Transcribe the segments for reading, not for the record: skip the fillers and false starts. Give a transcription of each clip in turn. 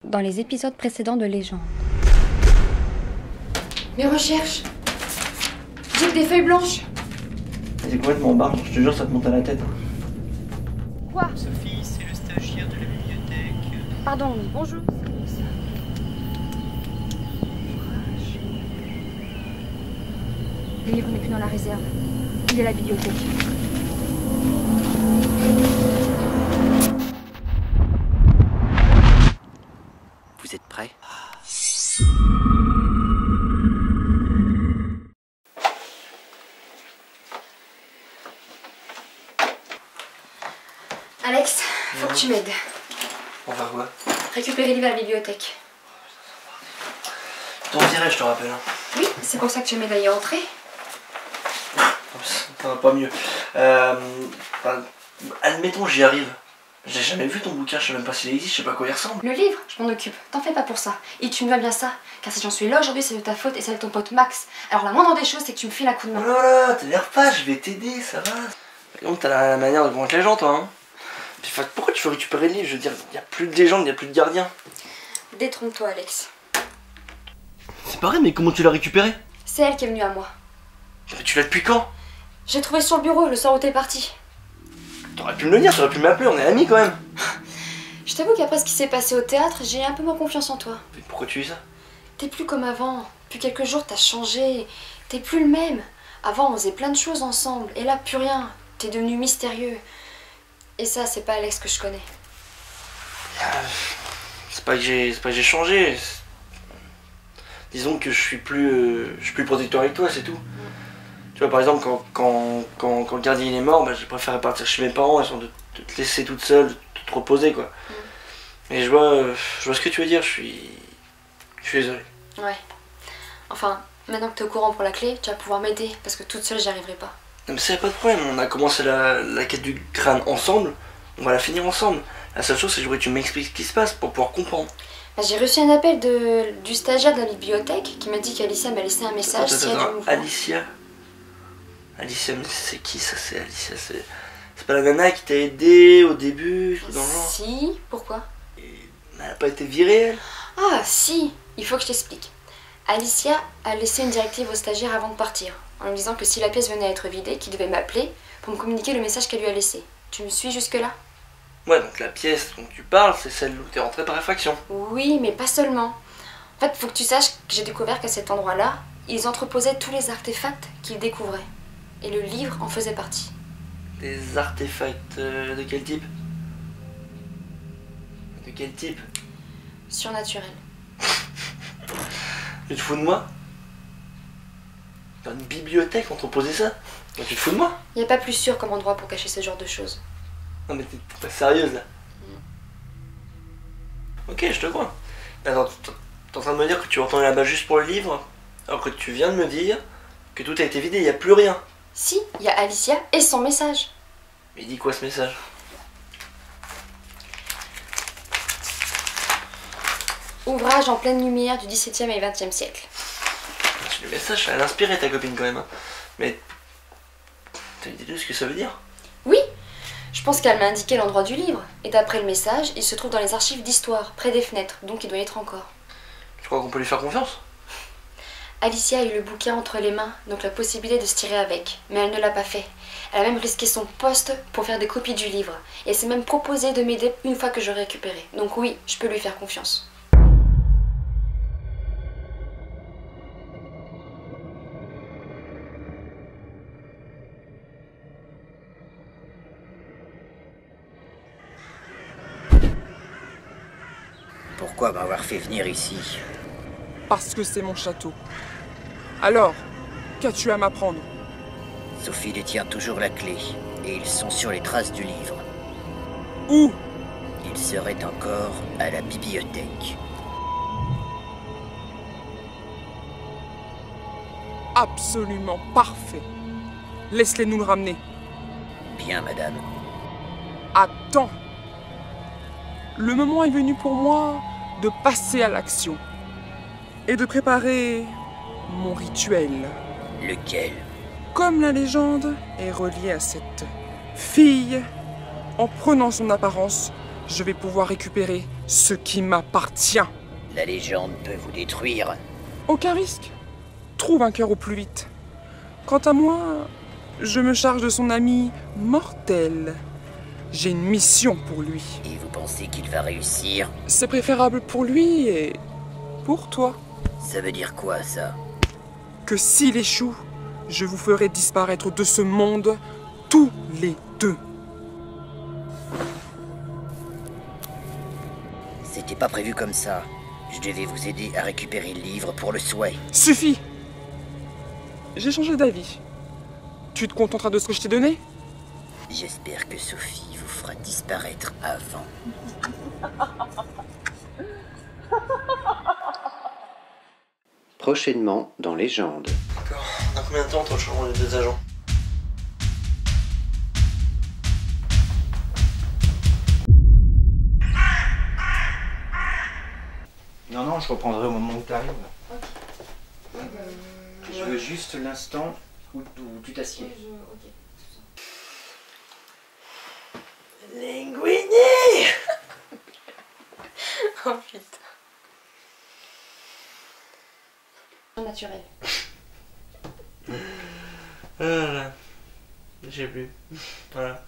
Dans les épisodes précédents de Légende. Mes recherches. J'ai que des feuilles blanches. C'est complètement barge, je te jure, ça te monte à la tête. Quoi? Sophie, c'est le stagiaire de la bibliothèque. Pardon, bonjour. Le livre n'est plus dans la réserve. Il est à la bibliothèque. Vous êtes prêts? Alex, faut que tu m'aides. On va quoi? Récupérer le livre à la bibliothèque. T'en dirais, je te rappelle. Hein. Oui, c'est pour ça que tu m'aides à y entrer. Ça va pas mieux. Admettons, j'y arrive. J'ai jamais vu ton bouquin, je sais même pas s'il existe, je sais pas à quoi il ressemble. Le livre, je m'en occupe. T'en fais pas pour ça. Et tu me dois bien ça. Car si j'en suis là aujourd'hui, c'est de ta faute et celle de ton pote Max. Alors la moindre des choses, c'est que tu me files un coup de Oh main. là là, t'énerve pas, je vais t'aider, ça va. Donc t'as la manière de convaincre les gens, toi. Hein. Puis, pourquoi tu veux récupérer le livre? Je veux dire, y a plus de légende, y a plus de gardien. Détrompe-toi, Alex. C'est pareil, mais comment tu l'as récupéré? C'est elle qui est venue à moi. Mais tu l'as depuis quand? J'ai trouvé sur le bureau le soir où t'es parti. T'aurais pu me le dire, t'aurais pu m'appeler, on est amis quand même. Je t'avoue qu'après ce qui s'est passé au théâtre, j'ai un peu moins confiance en toi. Mais pourquoi tu dis ça? T'es plus comme avant. Depuis quelques jours, t'as changé. T'es plus le même. Avant, on faisait plein de choses ensemble. Et là, plus rien. T'es devenu mystérieux. Et ça, c'est pas Alex que je connais. C'est pas que j'ai changé. Disons que je suis plus protecteur avec toi, c'est tout. Tu vois, par exemple, quand le gardien il est mort, bah, j'ai préféré partir chez mes parents, histoire de te laisser toute seule, de te reposer, quoi. Mais je vois ce que tu veux dire, je suis désolé. Ouais. Enfin, maintenant que t'es au courant pour la clé, tu vas pouvoir m'aider. Parce que toute seule, j'y arriverai pas. Non mais ça y a pas de problème, on a commencé la quête du crâne ensemble, on va la finir ensemble. La seule chose, c'est que je voudrais que tu m'expliques ce qui se passe pour pouvoir comprendre. Bah, j'ai reçu un appel du stagiaire de la bibliothèque qui m'a dit qu'Alicia m'a laissé un message. S'il y a du mouvement. Alicia, mais c'est qui ça? C'est Alicia, c'est pas la nana qui t'a aidé au début, dans le genre? Si, pourquoi? Elle a pas été virée, elle? Ah, si, il faut que je t'explique. Alicia a laissé une directive au stagiaire avant de partir, en lui disant que si la pièce venait à être vidée, qu'il devait m'appeler pour me communiquer le message qu'elle lui a laissé. Tu me suis jusque-là? Ouais, donc la pièce dont tu parles, c'est celle où t'es rentré par effraction. Oui, mais pas seulement. En fait, faut que tu saches que j'ai découvert qu'à cet endroit-là, ils entreposaient tous les artefacts qu'ils découvraient. Et le livre en faisait partie. Des artefacts de quel type? De quel type? Surnaturel. Tu te fous de moi? Dans une bibliothèque, entreposer ça? Tu te fous de moi? Il n'y a pas plus sûr comme endroit pour cacher ce genre de choses. Non mais t'es pas sérieuse là? Ok, je te crois. Attends, t'es en train de me dire que tu es retourné là-bas juste pour le livre, alors que tu viens de me dire que tout a été vidé, il n'y a plus rien. Si, il y a Alicia et son message. Mais il dit quoi ce message? Ouvrage en pleine lumière du XVIIe et XXe siècle. Le message, ça a inspiré ta copine quand même. Hein. Mais t'as une idée de ce que ça veut dire? Oui, je pense qu'elle m'a indiqué l'endroit du livre. Et d'après le message, il se trouve dans les archives d'histoire, près des fenêtres, donc il doit y être encore. Tu crois qu'on peut lui faire confiance? Alicia a eu le bouquin entre les mains, donc la possibilité de se tirer avec. Mais elle ne l'a pas fait. Elle a même risqué son poste pour faire des copies du livre. Et elle s'est même proposée de m'aider une fois que j'aurai récupéré. Donc oui, je peux lui faire confiance. Pourquoi m'avoir fait venir ici? Parce que c'est mon château. Alors, qu'as-tu à m'apprendre? Sophie détient toujours la clé, et ils sont sur les traces du livre. Où? Ils seraient encore à la bibliothèque. Absolument parfait. Laisse-les nous le ramener. Bien, madame. Attends. Le moment est venu pour moi de passer à l'action et de préparer mon rituel. Lequel? Comme la légende est reliée à cette fille, en prenant son apparence, je vais pouvoir récupérer ce qui m'appartient. La légende peut vous détruire. Aucun risque. Trouve un cœur au plus vite. Quant à moi, je me charge de son ami mortel. J'ai une mission pour lui. Et vous pensez qu'il va réussir? C'est préférable pour lui et pour toi. Ça veut dire quoi, ça? Que s'il échoue, je vous ferai disparaître de ce monde tous les deux. C'était pas prévu comme ça. Je devais vous aider à récupérer le livre pour le souhait. Suffit! J'ai changé d'avis. Tu te contenteras de ce que je t'ai donné? J'espère que Sophie vous fera disparaître avant. Prochainement dans Légende. D'accord. Dans combien de temps entre le changement des deux agents? Non, je reprendrai au moment où tu arrives. Je veux juste l'instant où tu t'assieds. Linguini. Oh putain. Naturel. Voilà. J'ai plus. Voilà.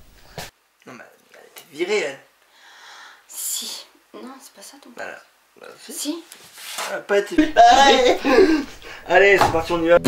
Non mais elle était virée elle. Si. Non, c'est pas ça ton. Voilà. Bah, Si. Elle a pas été virée. Allez, c'est parti, on y va.